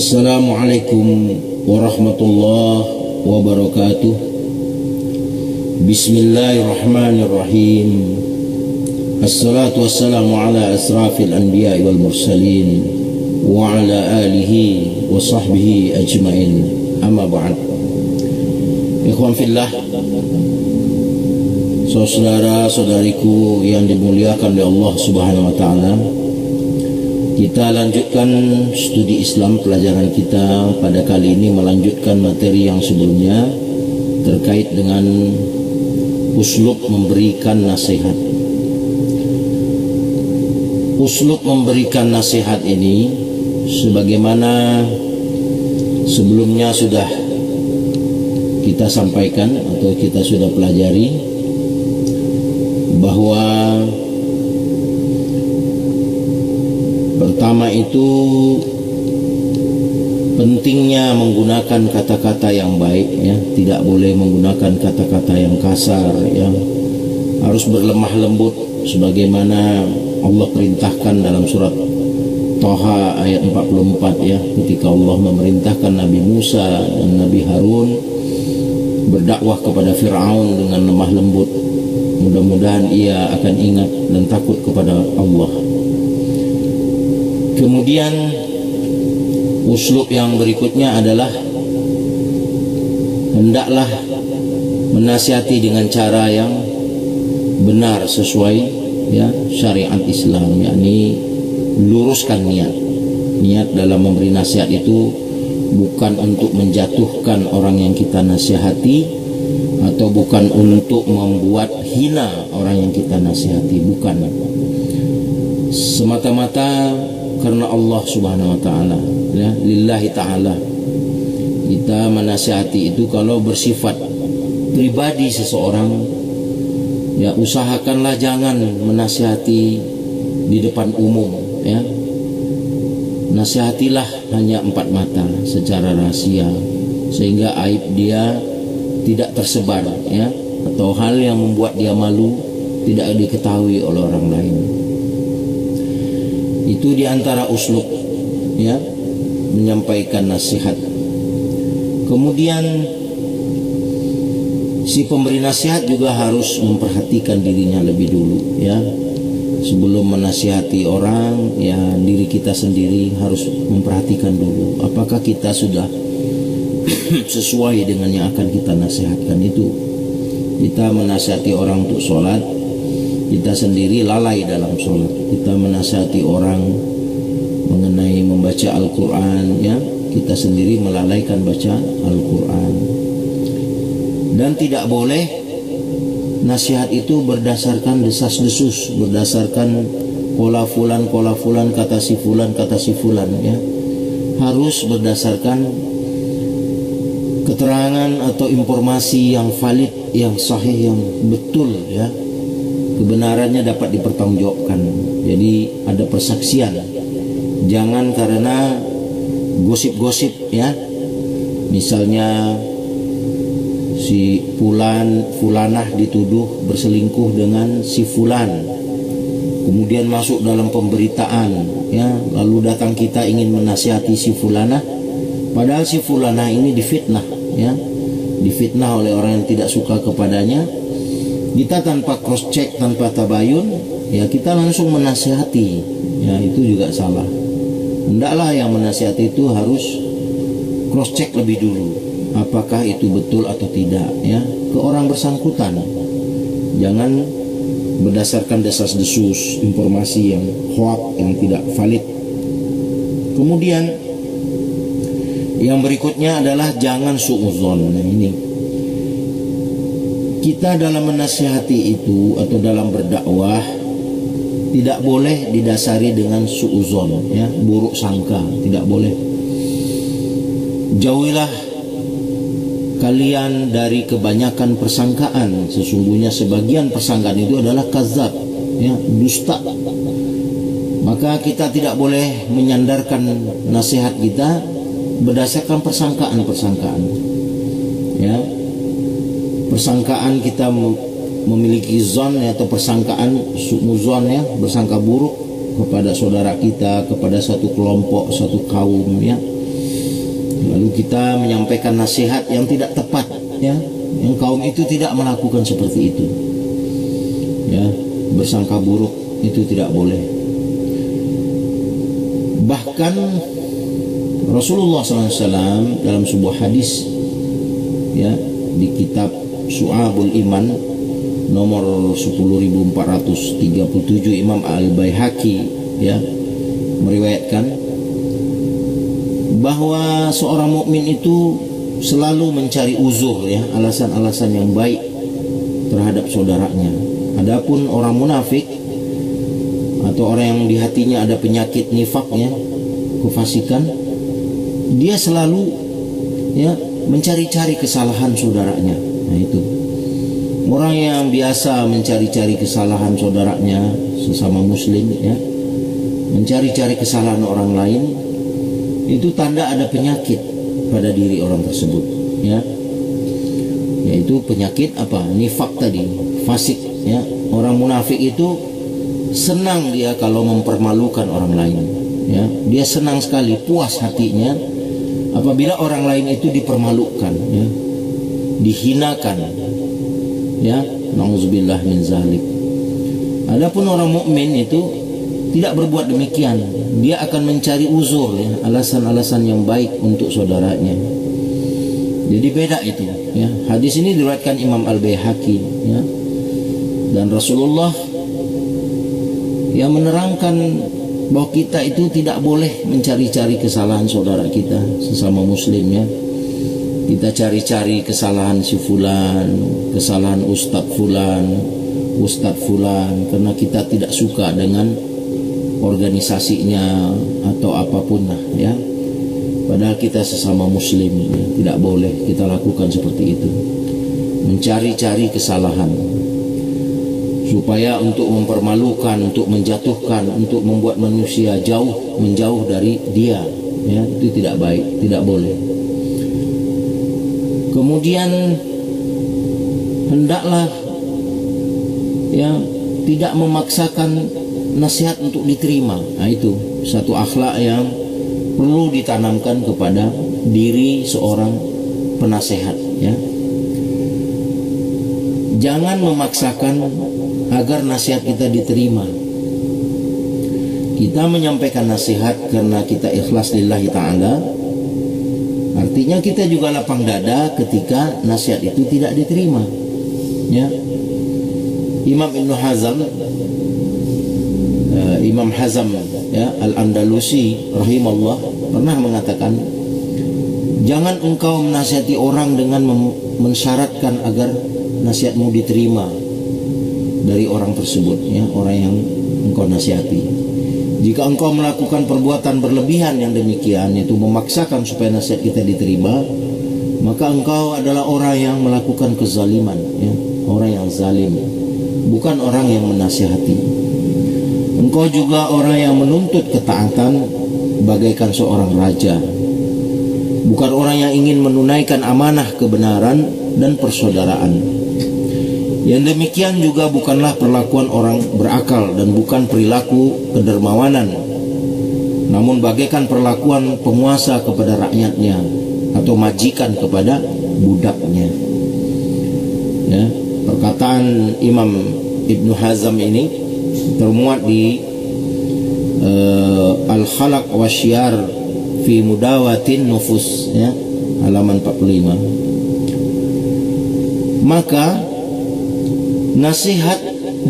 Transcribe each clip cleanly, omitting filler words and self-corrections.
Assalamualaikum warahmatullahi wabarakatuh. Bismillahirrahmanirrahim. Assalatu wassalamu ala asrafil anbiya wal mursalin wa ala alihi wa sahbihi ajmain. Amma ba'd. Ikhwan fillah, saudara-saudariku yang dimuliakan oleh Allah Subhanahu wa taala, kita lanjutkan studi Islam. Pelajaran kita pada kali ini melanjutkan materi yang sebelumnya terkait dengan uslub memberikan nasihat. Uslub memberikan nasihat ini sebagaimana sebelumnya sudah kita sampaikan atau kita sudah pelajari, bahwa pertama itu pentingnya menggunakan kata-kata yang baik, ya, tidak boleh menggunakan kata-kata yang kasar, ya. Harus berlemah lembut sebagaimana Allah perintahkan dalam surat Thaha ayat 44, ya, ketika Allah memerintahkan Nabi Musa dan Nabi Harun berdakwah kepada Fir'aun dengan lemah lembut. Mudah-mudahan ia akan ingat dan takut kepada Allah. Kemudian uslub yang berikutnya adalah hendaklah menasihati dengan cara yang benar sesuai, ya, syariat Islam, yakni luruskan niat dalam memberi nasihat itu bukan untuk menjatuhkan orang yang kita nasihati atau bukan untuk membuat hina orang yang kita nasihati, bukan, semata-mata karena Allah Subhanahu wa taala, ya, lillahi taala. Kita menasihati itu kalau bersifat pribadi seseorang, ya, usahakanlah jangan menasihati di depan umum, ya. Nasihatilah hanya empat mata secara rahasia sehingga aib dia tidak tersebar, ya, atau hal yang membuat dia malu tidak diketahui oleh orang lain. Itu diantara uslub, ya, menyampaikan nasihat. Kemudian si pemberi nasihat juga harus memperhatikan dirinya lebih dulu, ya. Sebelum menasihati orang, ya, diri kita sendiri harus memperhatikan dulu apakah kita sudah sesuai dengan yang akan kita nasihatkan itu. Kita menasihati orang untuk sholat, kita sendiri lalai dalam sholat. Kita menasihati orang mengenai membaca Al-Quran, ya, kita sendiri melalaikan baca Al-Quran. Dan tidak boleh nasihat itu berdasarkan desas-desus, berdasarkan kola fulan, kata si fulan, ya. Harus berdasarkan keterangan atau informasi yang valid, yang sahih, yang betul, ya. Kebenarannya dapat dipertanggungjawabkan. Jadi ada persaksian. Jangan karena gosip-gosip, ya. Misalnya si fulanah dituduh berselingkuh dengan si fulan, kemudian masuk dalam pemberitaan, ya, lalu datang kita ingin menasihati si fulanah, padahal si fulanah ini difitnah, ya, difitnah oleh orang yang tidak suka kepadanya. Kita tanpa cross check, tanpa tabayun, ya, kita langsung menasihati, ya, itu juga salah. Hendaklah yang menasihati itu harus cross check lebih dulu, apakah itu betul atau tidak, ya, ke orang bersangkutan. Jangan berdasarkan desas-desus, informasi yang hoax, yang tidak valid. Kemudian yang berikutnya adalah jangan suudzon. Nah, ini kita dalam menasihati itu atau dalam berdakwah tidak boleh didasari dengan suudzon, ya, buruk sangka, tidak boleh. Jauhilah kalian dari kebanyakan persangkaan. Sesungguhnya sebagian persangkaan itu adalah kadzab, ya, dusta. Maka kita tidak boleh menyandarkan nasihat kita berdasarkan persangkaan, ya. Persangkaan kita memiliki zon, atau persangkaan su'nuzon, ya, bersangka buruk kepada saudara kita, kepada satu kelompok, satu kaum, ya. lalu kita menyampaikan nasihat yang tidak tepat, ya, yang kaum itu tidak melakukan seperti itu, ya, bersangka buruk itu tidak boleh. Bahkan Rasulullah SAW dalam sebuah hadis, ya, di kitab Syu'abul Iman nomor 10.437, Imam Al-Baihaqi, ya, meriwayatkan bahwa seorang mukmin itu selalu mencari uzur, ya, alasan-alasan yang baik terhadap saudaranya. Adapun orang munafik atau orang yang di hatinya ada penyakit nifaknya, kefasikan, dia selalu, ya, mencari-cari kesalahan saudaranya. Nah, itu orang yang biasa mencari-cari kesalahan saudaranya sesama muslim, ya, mencari-cari kesalahan orang lain, itu tanda ada penyakit pada diri orang tersebut, ya, yaitu penyakit apa? Nifak tadi, fasik, ya. Orang munafik itu senang dia kalau mempermalukan orang lain, ya. Dia senang sekali, puas hatinya apabila orang lain itu dipermalukan, ya, dihinakan, ya, nauzubillah min zalik. Adapun orang mukmin itu tidak berbuat demikian. Dia akan mencari uzur, ya, alasan-alasan yang baik untuk saudaranya. Jadi beda itu, ya. Hadis ini diriwayatkan Imam Al-Baihaqi, ya. Dan Rasulullah yang menerangkan bahwa kita itu tidak boleh mencari-cari kesalahan saudara kita sesama muslim, ya. Kita cari-cari kesalahan si fulan, kesalahan ustadz fulan, karena kita tidak suka dengan organisasinya atau apapun lah, ya. Padahal kita sesama muslim, ya, tidak boleh kita lakukan seperti itu. Mencari-cari kesalahan supaya untuk mempermalukan, untuk menjatuhkan, untuk membuat manusia menjauh dari dia, ya, itu tidak baik, tidak boleh. Kemudian hendaklah, ya, tidak memaksakan nasihat untuk diterima. Nah, itu satu akhlak yang perlu ditanamkan kepada diri seorang penasehat, ya. Jangan memaksakan agar nasihat kita diterima. Kita menyampaikan nasihat karena kita ikhlas lillahi ta'ala. Artinya kita juga lapang dada ketika nasihat itu tidak diterima, ya. Imam Hazm, ya, Al-Andalusi rahimahullah pernah mengatakan, jangan engkau menasihati orang dengan mensyaratkan agar nasihatmu diterima dari orang tersebut, ya, orang yang engkau nasihati. Jika engkau melakukan perbuatan berlebihan yang demikian, yaitu memaksakan supaya nasihat kita diterima, maka engkau adalah orang yang melakukan kezaliman, ya, orang yang zalim, bukan orang yang menasihati. Engkau juga orang yang menuntut ketaatan bagaikan seorang raja, bukan orang yang ingin menunaikan amanah kebenaran dan persaudaraan. Yang demikian juga bukanlah perlakuan orang berakal dan bukan perilaku kedermawanan, namun bagaikan perlakuan penguasa kepada rakyatnya atau majikan kepada budaknya, ya. Perkataan Imam Ibnu Hazm ini termuat di Al-Khalaq wa Syiar fi Mudawatin Nufus, ya, halaman 45. Maka nasihat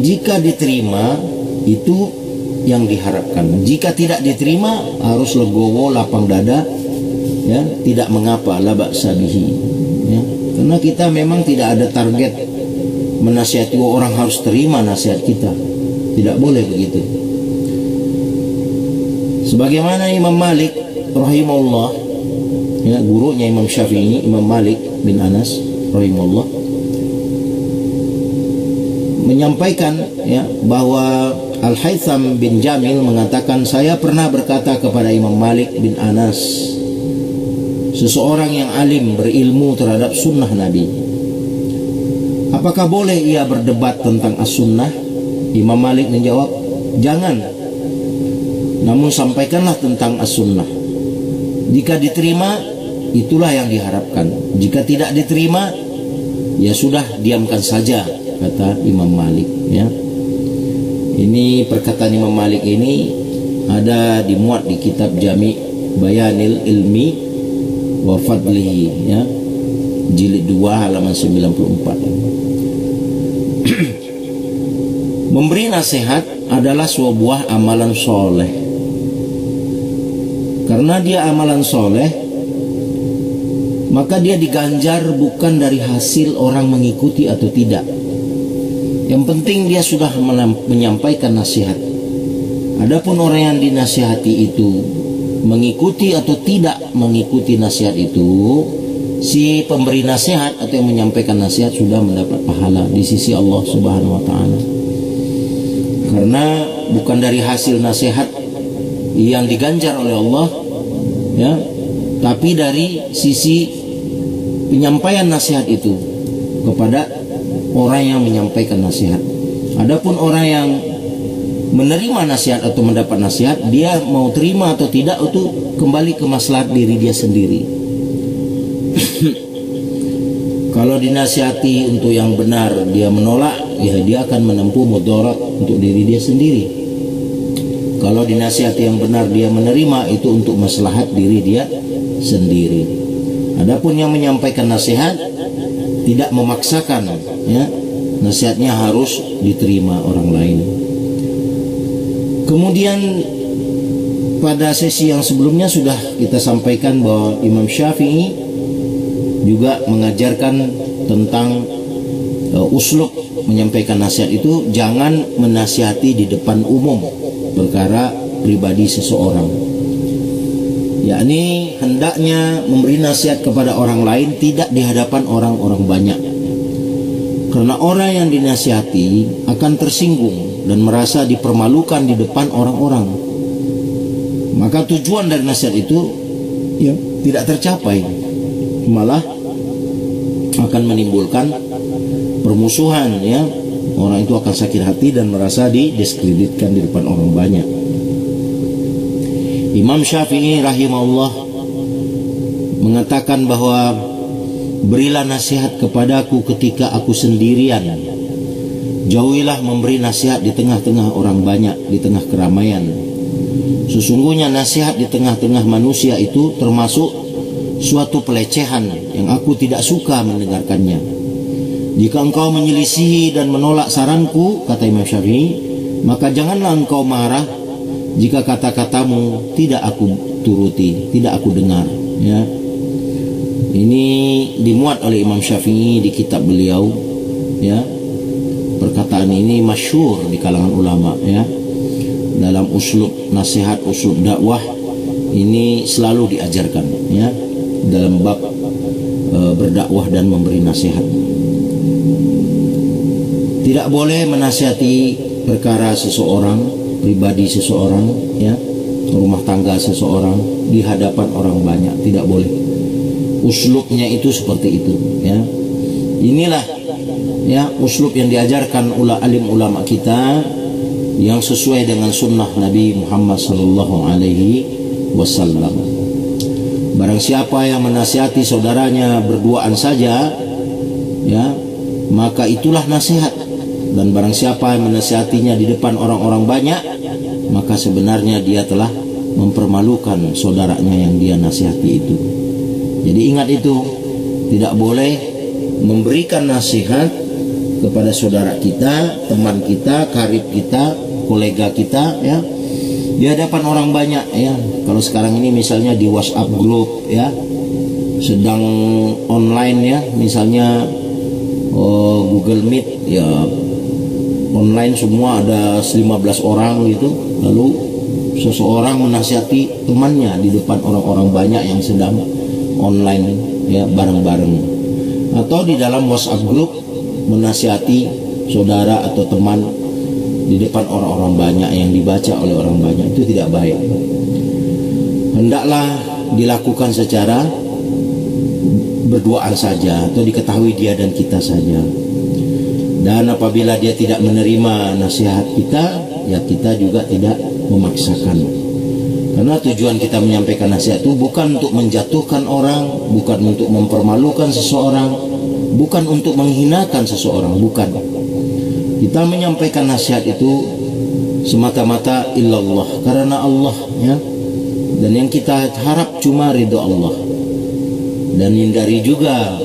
jika diterima itu yang diharapkan. Jika tidak diterima harus legowo, lapang dada, ya, tidak mengapa, la ba'sa bihi, ya. Karena kita memang tidak ada target menasihati orang harus terima nasihat kita. Tidak boleh begitu. Sebagaimana Imam Malik rahimahullah, ya, gurunya Imam Syafi'i, Imam Malik bin Anas rahimahullah, menyampaikan, ya, bahwa Al-Haytham bin Jamil mengatakan, saya pernah berkata kepada Imam Malik bin Anas, seseorang yang alim berilmu terhadap sunnah Nabi, apakah boleh ia berdebat tentang as-sunnah? Imam Malik menjawab, jangan, namun sampaikanlah tentang as-sunnah. Jika diterima itulah yang diharapkan. Jika tidak diterima, ya sudah, diamkan saja, kata Imam Malik, ya. Ini perkataan Imam Malik ini ada dimuat di kitab Jami' Bayanil Ilmi wa Fadlihi, ya, jilid 2 halaman 94. Memberi nasihat adalah sebuah amalan soleh. Karena dia amalan soleh, maka dia diganjar bukan dari hasil orang mengikuti atau tidak. Yang penting dia sudah menyampaikan nasihat. Adapun orang yang dinasihati itu mengikuti atau tidak mengikuti nasihat itu, si pemberi nasihat atau yang menyampaikan nasihat sudah mendapat pahala di sisi Allah Subhanahu wa taala. Karena bukan dari hasil nasihat yang diganjar oleh Allah, ya, tapi dari sisi penyampaian nasihat itu kepada orang yang menyampaikan nasihat. Adapun orang yang menerima nasihat atau mendapat nasihat, dia mau terima atau tidak itu kembali ke maslahat diri dia sendiri. Kalau dinasihati untuk yang benar dia menolak, ya dia akan menempuh mudarat untuk diri dia sendiri. Kalau dinasihati yang benar dia menerima, itu untuk maslahat diri dia sendiri. Adapun yang menyampaikan nasihat tidak memaksakan, ya, nasihatnya harus diterima orang lain. Kemudian pada sesi yang sebelumnya sudah kita sampaikan bahwa Imam Syafi'i juga mengajarkan tentang uslub menyampaikan nasihat itu, jangan menasihati di depan umum perkara pribadi seseorang. Yakni hendaknya memberi nasihat kepada orang lain tidak di hadapan orang-orang banyak. Karena orang yang dinasihati akan tersinggung dan merasa dipermalukan di depan orang-orang. Maka tujuan dari nasihat itu, ya, tidak tercapai. Malah akan menimbulkan permusuhan, ya. Orang itu akan sakit hati dan merasa didiskreditkan di depan orang banyak. Imam Syafi'i rahimahullah mengatakan bahwa berilah nasihat kepadaku ketika aku sendirian. Jauhilah memberi nasihat di tengah-tengah orang banyak, di tengah keramaian. Sesungguhnya nasihat di tengah-tengah manusia itu termasuk suatu pelecehan yang aku tidak suka mendengarkannya. Jika engkau menyelisihi dan menolak saranku, kata Imam Syafi'i, maka janganlah engkau marah jika kata-katamu tidak aku turuti, tidak aku dengar, ya. Ini dimuat oleh Imam Syafi'i di kitab beliau, ya. Perkataan ini masyhur di kalangan ulama, ya. Dalam uslub nasihat, uslub dakwah ini selalu diajarkan, ya, dalam bab berdakwah dan memberi nasihat. Tidak boleh menasihati perkara seseorang, pribadi seseorang, ya, rumah tangga seseorang di hadapan orang banyak, tidak boleh. Uslubnya itu seperti itu, ya. Inilah, ya, uslub yang diajarkan oleh alim ulama kita yang sesuai dengan sunnah Nabi Muhammad sallallahu alaihi wasallam. Barang siapa yang menasihati saudaranya berduaan saja, ya, maka itulah nasihat. Dan barang siapa yang menasihatinya di depan orang-orang banyak, maka sebenarnya dia telah mempermalukan saudaranya yang dia nasihati itu. Jadi ingat itu, tidak boleh memberikan nasihat kepada saudara kita, teman kita, karib kita, kolega kita, ya, di hadapan orang banyak, ya. Kalau sekarang ini misalnya di WhatsApp group, ya, sedang online, ya, misalnya Google Meet, ya, online semua ada 15 orang gitu, lalu seseorang menasihati temannya di depan orang-orang banyak yang sedang online, ya, bareng-bareng. Atau di dalam WhatsApp group menasihati saudara atau teman di depan orang-orang banyak yang dibaca oleh orang banyak, itu tidak baik. Hendaklah dilakukan secara berduaan saja atau diketahui dia dan kita saja. Dan apabila dia tidak menerima nasihat kita, ya kita juga tidak memaksakan. Karena tujuan kita menyampaikan nasihat itu bukan untuk menjatuhkan orang, bukan untuk mempermalukan seseorang, bukan untuk menghinakan seseorang, bukan. Kita menyampaikan nasihat itu semata-mata illallah, karena Allah, ya. Dan yang kita harap cuma ridho Allah. Dan hindari juga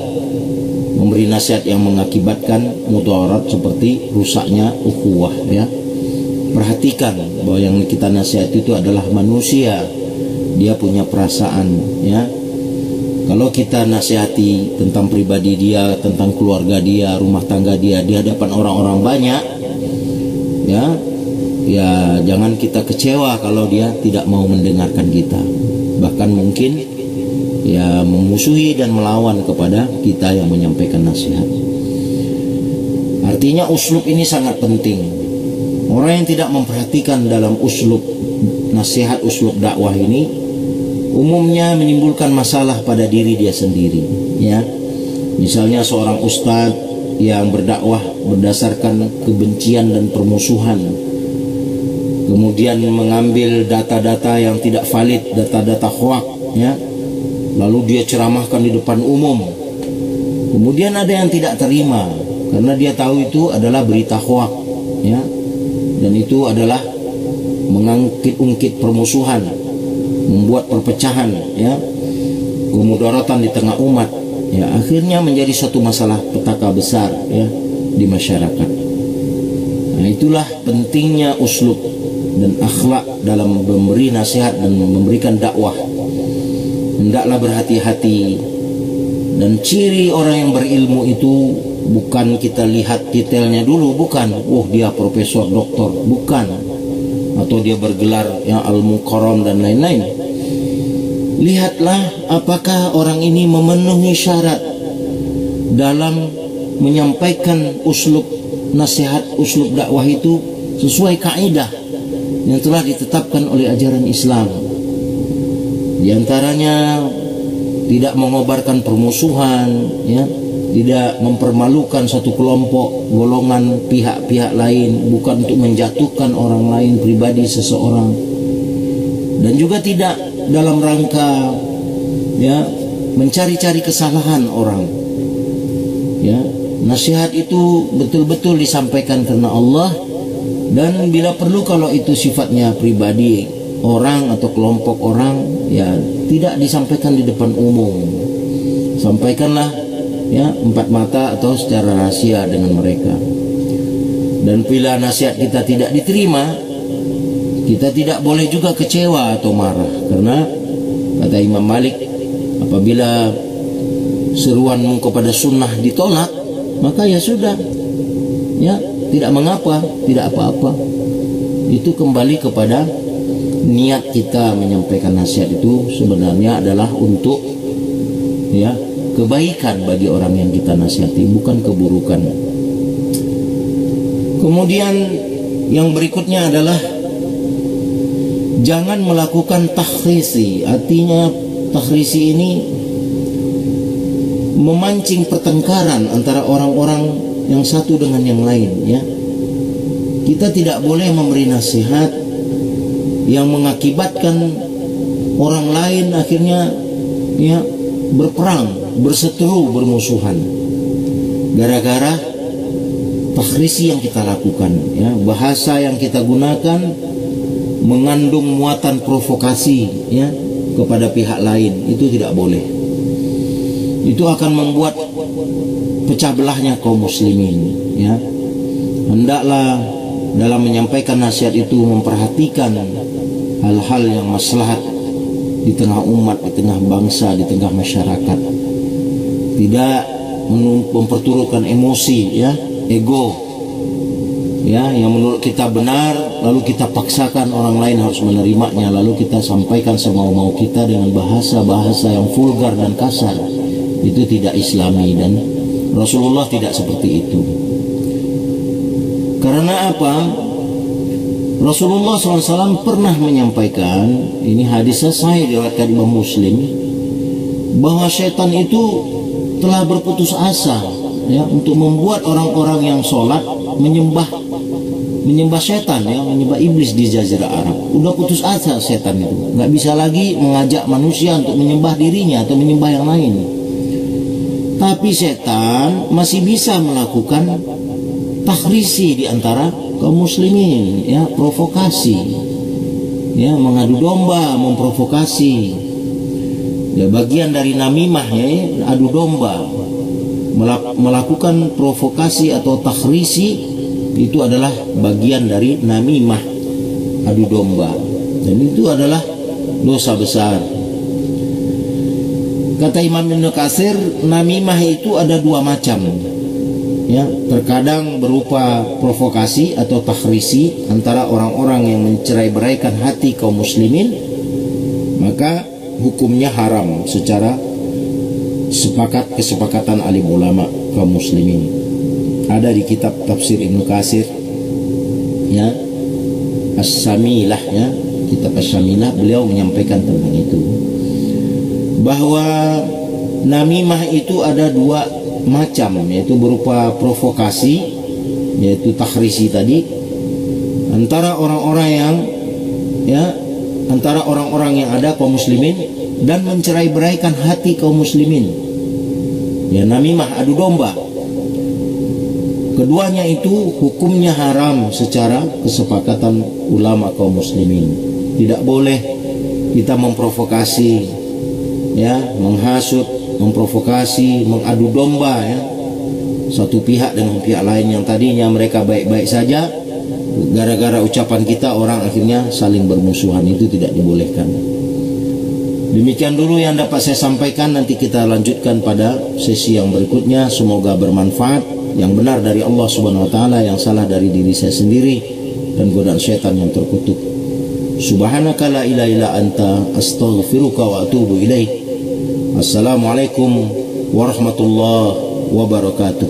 memberi nasihat yang mengakibatkan mudarat seperti rusaknya ukhuwah, ya. Perhatikan bahwa yang kita nasihat itu adalah manusia, dia punya perasaan, ya. Kalau kita nasihati tentang pribadi dia, tentang keluarga dia, rumah tangga dia di hadapan orang-orang banyak, ya jangan kita kecewa kalau dia tidak mau mendengarkan kita, bahkan mungkin ya memusuhi dan melawan kepada kita yang menyampaikan nasihat. Artinya uslub ini sangat penting. Orang yang tidak memperhatikan dalam uslub nasihat, uslub dakwah ini umumnya menimbulkan masalah pada diri dia sendiri, ya. Misalnya seorang ustadz yang berdakwah berdasarkan kebencian dan permusuhan, kemudian mengambil data-data yang tidak valid, data-data hoak, ya, lalu dia ceramahkan di depan umum. Kemudian ada yang tidak terima karena dia tahu itu adalah berita hoak, ya, dan itu adalah mengungkit permusuhan, membuat perpecahan, ya, kemudaratan di tengah umat, ya, akhirnya menjadi satu masalah petaka besar, ya, di masyarakat. Nah, itulah pentingnya uslub dan akhlak dalam memberi nasihat dan memberikan dakwah. Hendaklah berhati-hati. Dan ciri orang yang berilmu itu bukan kita lihat detailnya dulu, bukan, dia profesor, doktor, bukan, atau dia bergelar yang al-mukarram dan lain-lain. Lihatlah apakah orang ini memenuhi syarat dalam menyampaikan uslub nasihat, uslub dakwah itu sesuai kaidah yang telah ditetapkan oleh ajaran Islam. Di antaranya tidak mengobarkan permusuhan, ya, tidak mempermalukan satu kelompok, golongan, pihak-pihak lain, bukan untuk menjatuhkan orang lain, pribadi seseorang, dan juga tidak dalam rangka, ya, mencari-cari kesalahan orang, ya. Nasihat itu betul-betul disampaikan karena Allah, dan bila perlu kalau itu sifatnya pribadi orang atau kelompok orang, ya, tidak disampaikan di depan umum. Sampaikanlah, ya, empat mata atau secara rahasia dengan mereka. Dan bila nasihat kita tidak diterima, kita tidak boleh juga kecewa atau marah, karena kata Imam Malik, apabila seruanmu kepada sunnah ditolak, maka ya sudah, ya, tidak mengapa, tidak apa-apa. Itu kembali kepada niat kita menyampaikan nasihat itu sebenarnya adalah untuk, ya, kebaikan bagi orang yang kita nasihati, bukan keburukan. Kemudian yang berikutnya adalah jangan melakukan takhrisi. Artinya takhrisi ini memancing pertengkaran antara orang-orang yang satu dengan yang lain, ya. Kita tidak boleh memberi nasihat yang mengakibatkan orang lain akhirnya, ya, berperang, berseteru, bermusuhan gara-gara takhrisi yang kita lakukan, ya. Bahasa yang kita gunakan mengandung muatan provokasi, ya, kepada pihak lain, itu tidak boleh. Itu akan membuat pecah belahnya kaum muslimin, ya. Hendaklah dalam menyampaikan nasihat itu memperhatikan hal-hal yang maslahat di tengah umat, di tengah bangsa, di tengah masyarakat. Tidak memperturutkan emosi, ya, ego, ya, yang menurut kita benar lalu kita paksakan orang lain harus menerimanya, lalu kita sampaikan semau-mau kita dengan bahasa-bahasa yang vulgar dan kasar. Itu tidak islami, dan Rasulullah tidak seperti itu. Karena apa? Rasulullah SAW pernah menyampaikan, ini hadis sahih diriwayatkan Imam Muslim, bahwa syaitan itu telah berputus asa, ya, untuk membuat orang-orang yang sholat menyembah menyembah setan ya, menyembah iblis di Jazirah Arab. Udah putus asa setan itu, nggak bisa lagi mengajak manusia untuk menyembah dirinya atau menyembah yang lain. Tapi setan masih bisa melakukan takhrisi di antara kaum muslimin, ya, provokasi, ya, mengadu domba, memprovokasi, ya, bagian dari namimah, ya, adu domba, melakukan provokasi atau takhrisi itu adalah bagian dari namimah, adu domba, dan itu adalah dosa besar. Kata Imam Ibnu Katsir, namimah itu ada dua macam, ya, terkadang berupa provokasi atau takhrisi antara orang-orang yang mencerai-beraikan hati kaum muslimin, maka hukumnya haram secara kesepakatan alim ulama kaum muslimin. Ada di kitab tafsir Ibnu Katsir, ya, As-Samilah, ya, kitab As-Samilah, beliau menyampaikan tentang itu, bahwa namimah itu ada dua macam, yaitu berupa provokasi, yaitu takhrisi tadi, antara orang-orang yang, ya, antara orang-orang yang ada kaum muslimin, dan mencerai-beraikan hati kaum muslimin, ya, namimah, adu domba. Keduanya itu hukumnya haram secara kesepakatan ulama kaum muslimin. Tidak boleh kita memprovokasi, ya, menghasut, memprovokasi, mengadu domba, ya, satu pihak dengan pihak lain yang tadinya mereka baik-baik saja, gara-gara ucapan kita orang akhirnya saling bermusuhan. Itu tidak dibolehkan. Demikian dulu yang dapat saya sampaikan, nanti kita lanjutkan pada sesi yang berikutnya. Semoga bermanfaat. Yang benar dari Allah Subhanahu wa taala, yang salah dari diri saya sendiri dan godaan syaitan yang terkutuk. Subhanaka la ilaha illa anta, astaghfiruka wa atubu ilaik. Assalamualaikum warahmatullahi wabarakatuh.